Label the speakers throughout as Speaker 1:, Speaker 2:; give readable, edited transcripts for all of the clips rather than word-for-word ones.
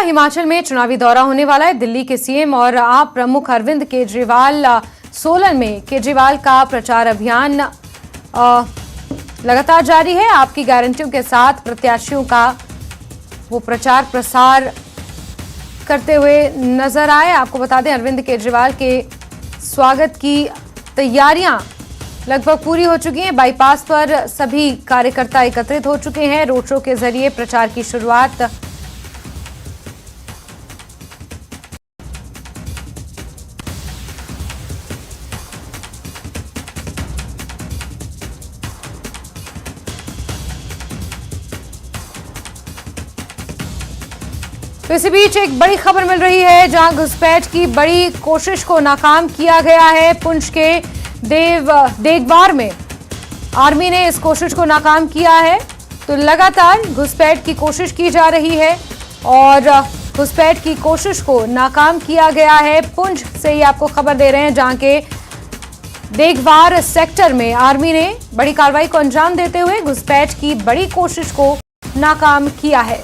Speaker 1: हिमाचल में चुनावी दौरा होने वाला है। दिल्ली के सीएम और आप प्रमुख अरविंद केजरीवाल सोलन में केजरीवाल का प्रचार अभियान लगातार जारी है। आपकी गारंटियों के साथ प्रत्याशियों का वो प्रचार प्रसार करते हुए नजर आए। आपको बता दें, अरविंद केजरीवाल के स्वागत की तैयारियां लगभग पूरी हो चुकी हैं। बाईपास पर सभी कार्यकर्ता एकत्रित हो चुके हैं। रोड शो के जरिए प्रचार की शुरुआत तो इसी बीच एक बड़ी खबर मिल रही है, जहां घुसपैठ की बड़ी कोशिश को नाकाम किया गया है। पुंछ के देगवार में आर्मी ने इस कोशिश को नाकाम किया है। तो लगातार घुसपैठ की कोशिश की जा रही है और घुसपैठ की कोशिश को नाकाम किया गया है। पुंछ से ही आपको खबर दे रहे हैं, जहां के देगवार सेक्टर में आर्मी ने बड़ी कार्रवाई को अंजाम देते हुए घुसपैठ की बड़ी कोशिश को नाकाम किया है।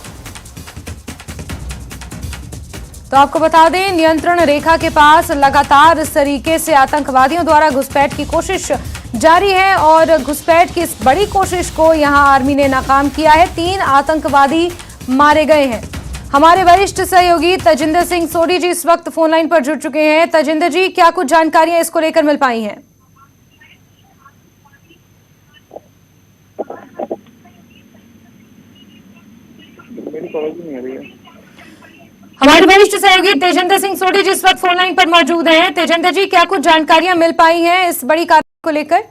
Speaker 1: तो आपको बता दें, नियंत्रण रेखा के पास लगातार इस तरीके से आतंकवादियों द्वारा घुसपैठ की कोशिश जारी है और घुसपैठ की इस बड़ी कोशिश को यहां आर्मी ने नाकाम किया है। 3 आतंकवादी मारे गए हैं। हमारे वरिष्ठ सहयोगी तजिंदर सिंह सोडी जी इस वक्त फोन लाइन पर जुड़ चुके हैं। तजिंदर जी, क्या कुछ जानकारियां इसको लेकर मिल पाई हैं? हमारे वरिष्ठ सहयोगी तेजिंदर सिंह सोडी जी इस वक्त फोन लाइन पर मौजूद हैं। तेजिंदर जी, क्या कुछ जानकारियां मिल पाई हैं इस बड़ी कार्रवाई को लेकर?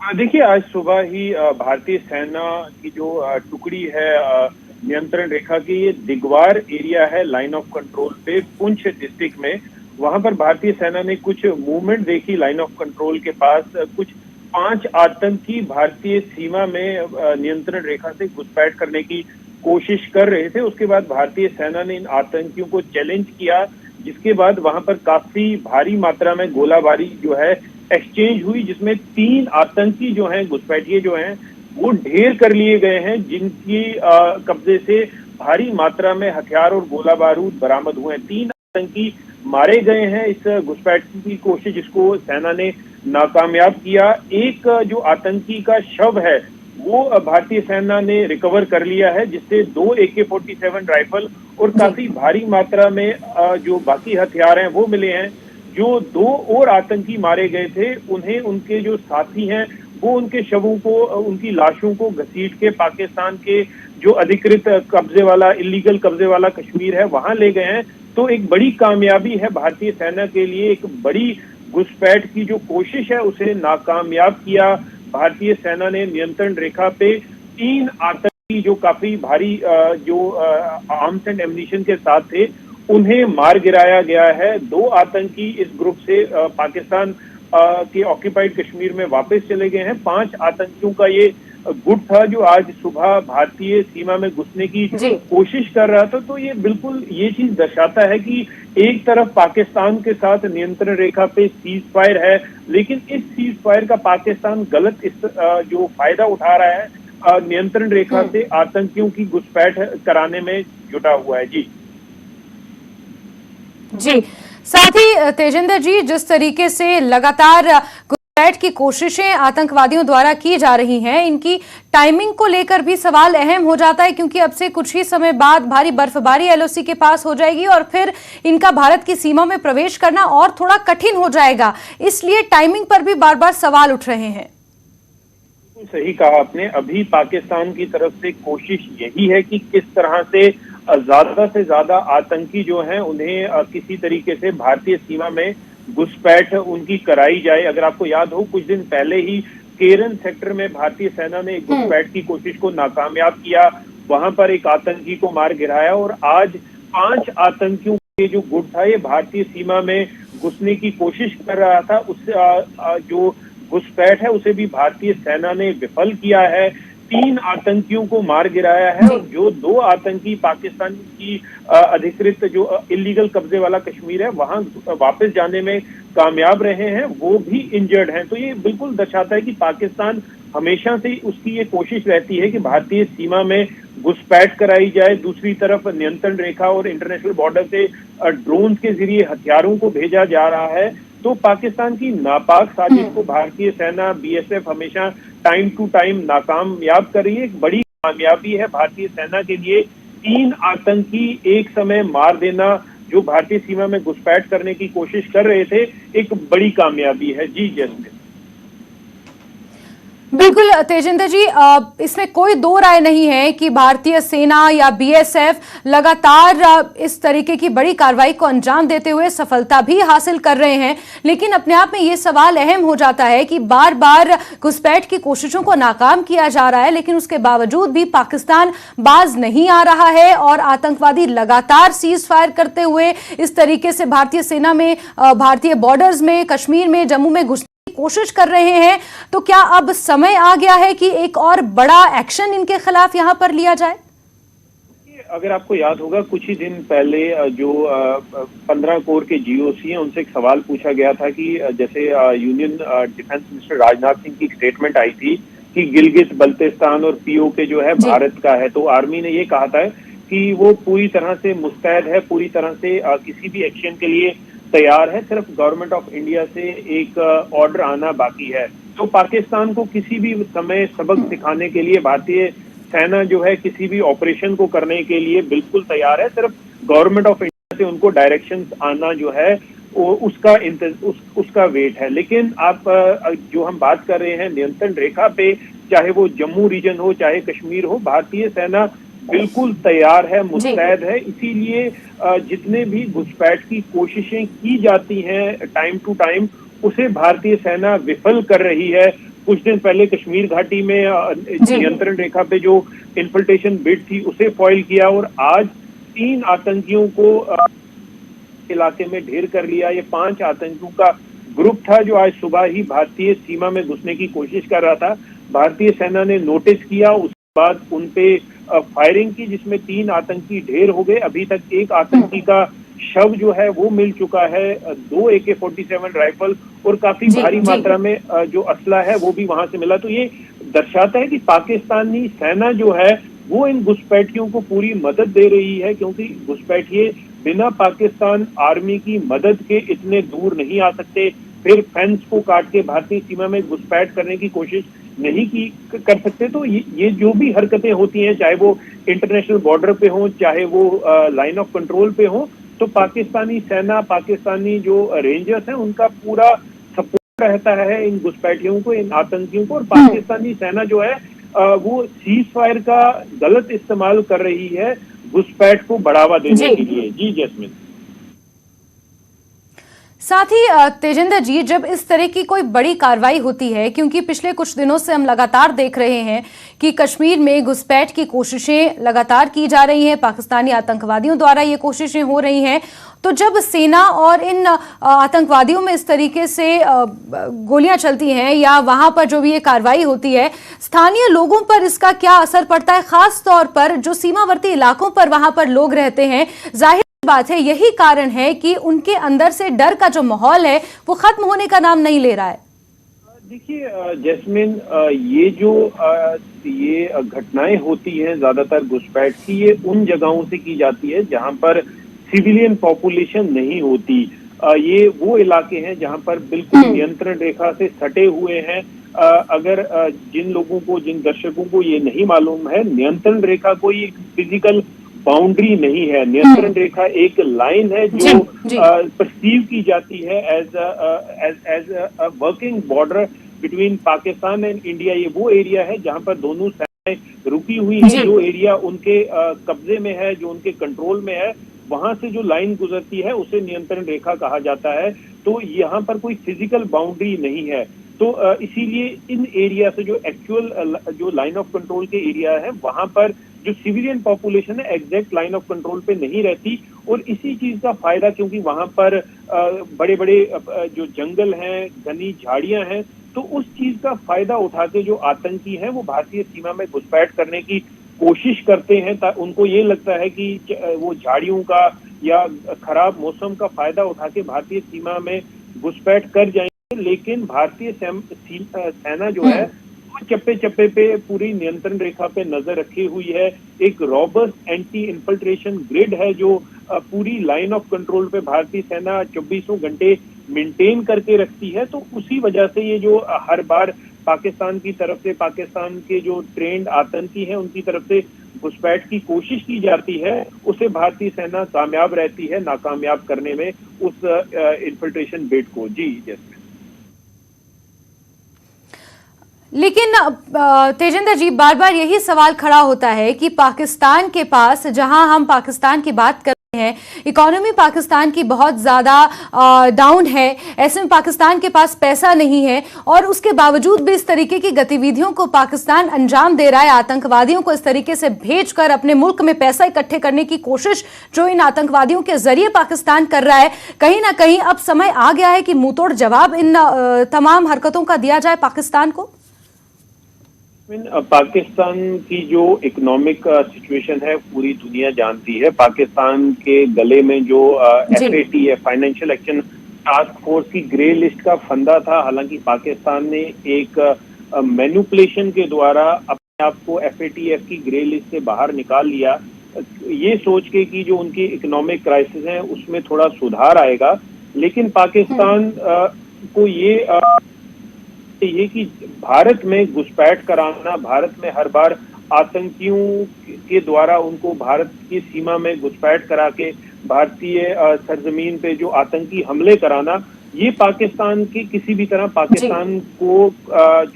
Speaker 2: देखिए, आज सुबह ही भारतीय सेना की जो टुकड़ी है नियंत्रण रेखा की, ये दिगवार एरिया है लाइन ऑफ कंट्रोल पे पुंछ डिस्ट्रिक्ट में। वहां पर भारतीय सेना ने कुछ मूवमेंट देखी लाइन ऑफ कंट्रोल के पास। कुछ 5 आतंकी भारतीय सीमा में नियंत्रण रेखा से घुसपैठ करने की कोशिश कर रहे थे। उसके बाद भारतीय सेना ने इन आतंकियों को चैलेंज किया, जिसके बाद वहां पर काफी भारी मात्रा में गोलाबारी जो है एक्सचेंज हुई, जिसमें 3 आतंकी जो हैं, घुसपैठिए जो हैं, वो ढेर कर लिए गए हैं, जिनकी कब्जे से भारी मात्रा में हथियार और गोला बारूद बरामद हुए हैं। 3 आतंकी मारे गए हैं इस घुसपैठ की कोशिश, जिसको सेना ने नाकामयाब किया। एक जो आतंकी का शव है वो भारतीय सेना ने रिकवर कर लिया है, जिससे 2 AK-47 राइफल और काफी भारी मात्रा में जो बाकी हथियार हैं वो मिले हैं। जो 2 और आतंकी मारे गए थे, उन्हें उनके जो साथी हैं वो उनके शवों को, उनकी लाशों को घसीट के पाकिस्तान के जो अधिकृत कब्जे वाला, इलीगल कब्जे वाला कश्मीर है, वहां ले गए हैं। तो एक बड़ी कामयाबी है भारतीय सेना के लिए। एक बड़ी घुसपैठ की जो कोशिश है उसे नाकामयाब किया भारतीय सेना ने। नियंत्रण रेखा पे 3 आतंकी जो काफी भारी जो आर्म्स एंड एम्युनिशन के साथ थे, उन्हें मार गिराया गया है। 2 आतंकी इस ग्रुप से पाकिस्तान के ऑक्यूपाइड कश्मीर में वापस चले गए हैं। 5 आतंकियों का ये गुट था जो आज सुबह भारतीय सीमा में घुसने की कोशिश कर रहा था। तो ये बिल्कुल ये चीज दर्शाता है कि एक तरफ पाकिस्तान के साथ नियंत्रण रेखा पे सीज फायर है, लेकिन इस सीज फायर का पाकिस्तान गलत जो फायदा उठा रहा है, नियंत्रण रेखा से आतंकियों की घुसपैठ कराने में जुटा हुआ है।
Speaker 1: जी, साथ ही तेजिंदर जी, जिस तरीके से लगातार घुसपैठ की कोशिशें आतंकवादियों द्वारा की जा रही हैं, इनकी टाइमिंग को लेकर भी सवाल अहम हो जाता है, क्योंकि अब से कुछ ही समय बाद भारी बर्फबारी LOC के पास हो जाएगी और फिर इनका भारत की सीमा में प्रवेश करना और थोड़ा कठिन हो जाएगा। इसलिए टाइमिंग पर भी बार बार सवाल उठ रहे हैं।
Speaker 2: सही कहा आपने। अभी पाकिस्तान की तरफ से कोशिश यही है कि किस तरह से ज्यादा आतंकी जो हैं उन्हें किसी तरीके से भारतीय सीमा में घुसपैठ उनकी कराई जाए। अगर आपको याद हो, कुछ दिन पहले ही केरन सेक्टर में भारतीय सेना ने घुसपैठ की कोशिश को नाकामयाब किया। वहां पर एक आतंकी को मार गिराया और आज 5 आतंकियों के जो गुट था, ये भारतीय सीमा में घुसने की कोशिश कर रहा था। उससे जो घुसपैठ है उसे भी भारतीय सेना ने विफल किया है। 3 आतंकियों को मार गिराया है और जो 2 आतंकी पाकिस्तान की अधिकृत जो इलीगल कब्जे वाला कश्मीर है वहां वापस जाने में कामयाब रहे हैं, वो भी इंजर्ड हैं। तो ये बिल्कुल दर्शाता है कि पाकिस्तान हमेशा से उसकी ये कोशिश रहती है कि भारतीय सीमा में घुसपैठ कराई जाए, दूसरी तरफ नियंत्रण रेखा और इंटरनेशनल बॉर्डर से ड्रोन के जरिए हथियारों को भेजा जा रहा है। तो पाकिस्तान की नापाक साजिश को भारतीय सेना बीएसएफ हमेशा टाइम टू टाइम नाकामयाब कर रही है। एक बड़ी कामयाबी है भारतीय सेना के लिए 3 आतंकी एक समय मार देना, जो भारतीय सीमा में घुसपैठ करने की कोशिश कर रहे थे, एक बड़ी कामयाबी है। जी जैस्मिन।
Speaker 1: बिल्कुल तेजिंदर जी, इसमें कोई दो राय नहीं है कि भारतीय सेना या बीएसएफ लगातार इस तरीके की बड़ी कार्रवाई को अंजाम देते हुए सफलता भी हासिल कर रहे हैं। लेकिन अपने आप में ये सवाल अहम हो जाता है कि बार बार घुसपैठ की कोशिशों को नाकाम किया जा रहा है, लेकिन उसके बावजूद भी पाकिस्तान बाज नहीं आ रहा है और आतंकवादी लगातार सीज फायर करते हुए इस तरीके से भारतीय सेना में, भारतीय बॉर्डर्स में, कश्मीर में, जम्मू में घुसने कोशिश कर रहे हैं। तो क्या अब समय आ गया है कि एक और बड़ा एक्शन इनके खिलाफ यहां पर लिया जाए?
Speaker 2: अगर आपको याद होगा, कुछ ही दिन पहले जो 15 कोर के जीओसी हैं, उनसे एक सवाल पूछा गया था कि जैसे union defence minister Rajnath Singh की एक स्टेटमेंट आई थी कि गिलगित बल्तिस्तान और पीओके जो है भारत का है, तो आर्मी ने ये कहा था कि वो पूरी तरह से मुस्तैद है, पूरी तरह से किसी भी एक्शन के लिए तैयार है, सिर्फ गवर्नमेंट ऑफ इंडिया से एक ऑर्डर आना बाकी है। तो पाकिस्तान को किसी भी समय सबक सिखाने के लिए भारतीय सेना जो है किसी भी ऑपरेशन को करने के लिए बिल्कुल तैयार है, सिर्फ गवर्नमेंट ऑफ इंडिया से उनको डायरेक्शंस आना जो है उसका वेट है। लेकिन आप जो हम बात कर रहे हैं नियंत्रण रेखा पे, चाहे वो जम्मू रीजन हो चाहे कश्मीर हो, भारतीय सेना बिल्कुल तैयार है, मुस्तैद है। इसीलिए जितने भी घुसपैठ की कोशिशें की जाती हैं टाइम टू टाइम, उसे भारतीय सेना विफल कर रही है। कुछ दिन पहले कश्मीर घाटी में नियंत्रण रेखा पे जो इन्फिल्ट्रेशन बिड थी उसे फॉइल किया, और आज 3 आतंकियों को इलाके में ढेर कर लिया। ये 5 आतंकियों का ग्रुप था जो आज सुबह ही भारतीय सीमा में घुसने की कोशिश कर रहा था। भारतीय सेना ने नोटिस किया, उसके बाद उनपे फायरिंग की, जिसमें 3 आतंकी ढेर हो गए। अभी तक एक आतंकी का शव जो है वो मिल चुका है, 2 AK-47 राइफल और काफी भारी मात्रा में जो असला है वो भी वहां से मिला। तो ये दर्शाता है कि पाकिस्तानी सेना जो है वो इन घुसपैठियों को पूरी मदद दे रही है, क्योंकि घुसपैठिए बिना पाकिस्तान आर्मी की मदद के इतने दूर नहीं आ सकते, फिर फेंस को काट के भारतीय सीमा में घुसपैठ करने की कोशिश नहीं कर सकते। तो ये जो भी हरकतें होती हैं, चाहे वो इंटरनेशनल बॉर्डर पे हो, चाहे वो लाइन ऑफ कंट्रोल पे हो, तो पाकिस्तानी सेना, पाकिस्तानी जो रेंजर्स हैं, उनका पूरा सपोर्ट रहता है इन घुसपैठियों को, इन आतंकियों को। और पाकिस्तानी सेना जो है वो सीज फायर का गलत इस्तेमाल कर रही है घुसपैठ को बढ़ावा देने के लिए। जी जैस्मिन।
Speaker 1: साथ ही तेजिंदर जी, जब इस तरह की कोई बड़ी कार्रवाई होती है, क्योंकि पिछले कुछ दिनों से हम लगातार देख रहे हैं कि कश्मीर में घुसपैठ की कोशिशें लगातार की जा रही हैं, पाकिस्तानी आतंकवादियों द्वारा ये कोशिशें हो रही हैं, तो जब सेना और इन आतंकवादियों में इस तरीके से गोलियां चलती हैं या वहां पर जो भी ये कार्रवाई होती है, स्थानीय लोगों पर इसका क्या असर पड़ता है, खास तौर पर जो सीमावर्ती इलाकों पर वहां पर लोग रहते हैं? जाहिर बात है यही कारण है कि उनके अंदर से डर का जो माहौल है वो खत्म होने का नाम नहीं ले रहा है।
Speaker 2: देखिए जैस्मिन, ये जो ये घटनाएं होती हैं ज्यादातर घुसपैठ की, ये उन जगहों से की जाती है जहां पर सिविलियन पॉपुलेशन नहीं होती। ये वो इलाके हैं जहां पर बिल्कुल नियंत्रण रेखा से सटे हुए हैं। अगर जिन लोगों को, जिन दर्शकों को ये नहीं मालूम है, नियंत्रण रेखा कोई एक फिजिकल बाउंड्री नहीं है। नियंत्रण रेखा एक लाइन है जो परसीव की जाती है as a working border between Pakistan and India. ये वो एरिया है जहां पर दोनों सेनाएं रुकी हुई है। जो एरिया उनके कब्जे में है, जो उनके कंट्रोल में है, वहां से जो लाइन गुजरती है उसे नियंत्रण रेखा कहा जाता है। तो यहाँ पर कोई फिजिकल बाउंड्री नहीं है। तो इसीलिए इन एरिया से जो एक्चुअल जो लाइन ऑफ कंट्रोल के एरिया है, वहां पर जो सिविलियन पॉपुलेशन है एग्जैक्ट लाइन ऑफ कंट्रोल पे नहीं रहती। और इसी चीज का फायदा, क्योंकि वहां पर बड़े बड़े जो जंगल हैं, घनी झाड़ियां हैं, तो उस चीज का फायदा उठा के जो आतंकी हैं वो भारतीय सीमा में घुसपैठ करने की कोशिश करते हैं। उनको ये लगता है कि वो झाड़ियों का या खराब मौसम का फायदा उठा के भारतीय सीमा में घुसपैठ कर जाएंगे। लेकिन भारतीय सेना जो है चप्पे चप्पे पे पूरी नियंत्रण रेखा पे नजर रखी हुई है। एक रॉबस्ट एंटी इन्फिल्ट्रेशन ग्रिड है जो पूरी लाइन ऑफ कंट्रोल पे भारतीय सेना 24 घंटे मेंटेन करके रखती है। तो उसी वजह से ये जो हर बार पाकिस्तान की तरफ से, पाकिस्तान के जो ट्रेंड आतंकी हैं उनकी तरफ से घुसपैठ की कोशिश की जाती है, उसे भारतीय सेना कामयाब रहती है नाकामयाब करने में उस इन्फिल्ट्रेशन बेट को। जी जैसे
Speaker 1: लेकिन तेजिंदर जी, बार बार यही सवाल खड़ा होता है कि पाकिस्तान के पास, जहां हम पाकिस्तान की बात कर रहे हैं, इकोनॉमी पाकिस्तान की बहुत ज्यादा डाउन है, ऐसे में पाकिस्तान के पास पैसा नहीं है और उसके बावजूद भी इस तरीके की गतिविधियों को पाकिस्तान अंजाम दे रहा है। आतंकवादियों को इस तरीके से भेजकर अपने मुल्क में पैसा इकट्ठे करने की कोशिश जो इन आतंकवादियों के जरिए पाकिस्तान कर रहा है, कहीं ना कहीं अब समय आ गया है कि मुंहतोड़ जवाब इन तमाम हरकतों का दिया जाए पाकिस्तान को।
Speaker 2: पाकिस्तान की जो इकोनॉमिक सिचुएशन है पूरी दुनिया जानती है। पाकिस्तान के गले में जो FATF financial action task force की ग्रे लिस्ट का फंदा था, हालांकि पाकिस्तान ने एक मैनिपुलेशन के द्वारा अपने आप को FATF की ग्रे लिस्ट से बाहर निकाल लिया, ये सोच के कि जो उनकी इकोनॉमिक क्राइसिस है उसमें थोड़ा सुधार आएगा। लेकिन पाकिस्तान को ये कि भारत में घुसपैठ कराना, भारत में हर बार आतंकियों के द्वारा उनको भारत की सीमा में घुसपैठ करा के भारतीय सरजमीन पे जो आतंकी हमले कराना, ये पाकिस्तान की किसी भी तरह पाकिस्तान को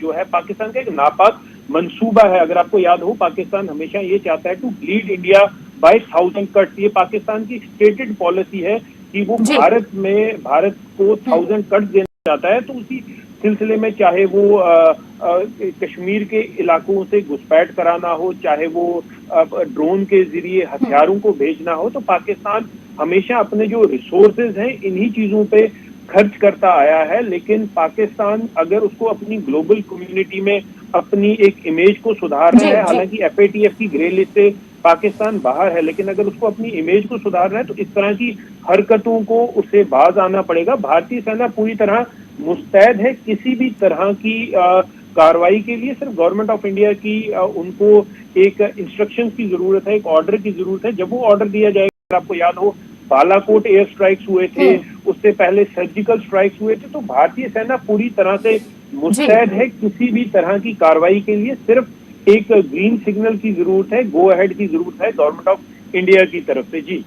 Speaker 2: जो है पाकिस्तान का एक नापाक मंसूबा है। अगर आपको याद हो, पाकिस्तान हमेशा ये चाहता है to bleed India by 1000 cuts. ये पाकिस्तान की स्टेटेड पॉलिसी है कि वो भारत को 1000 कट्स देना चाहता है। तो उसी सिलसिले में चाहे वो कश्मीर के इलाकों से घुसपैठ कराना हो, चाहे वो ड्रोन के जरिए हथियारों को भेजना हो, तो पाकिस्तान हमेशा अपने जो रिसोर्सेज हैं इन्हीं चीजों पे खर्च करता आया है। लेकिन पाकिस्तान अगर उसको अपनी ग्लोबल कम्युनिटी में अपनी एक इमेज को सुधारना है, हालांकि FATF की ग्रे लिस्ट से पाकिस्तान बाहर है, लेकिन अगर उसको अपनी इमेज को सुधारना है तो इस तरह की हरकतों को उसे बाज आना पड़ेगा। भारतीय सेना पूरी तरह मुस्तैद है किसी भी तरह की कार्रवाई के लिए। सिर्फ गवर्नमेंट ऑफ इंडिया की उनको एक इंस्ट्रक्शंस की जरूरत है, एक ऑर्डर की जरूरत है। जब वो ऑर्डर दिया जाएगा, आपको याद हो बालाकोट एयर स्ट्राइक्स हुए थे, उससे पहले सर्जिकल स्ट्राइक्स हुए थे, तो भारतीय सेना पूरी तरह से मुस्तैद है किसी भी तरह की कार्रवाई के लिए। सिर्फ एक ग्रीन सिग्नल की जरूरत है, गो अहेड की जरूरत है गवर्नमेंट ऑफ इंडिया की तरफ से। जी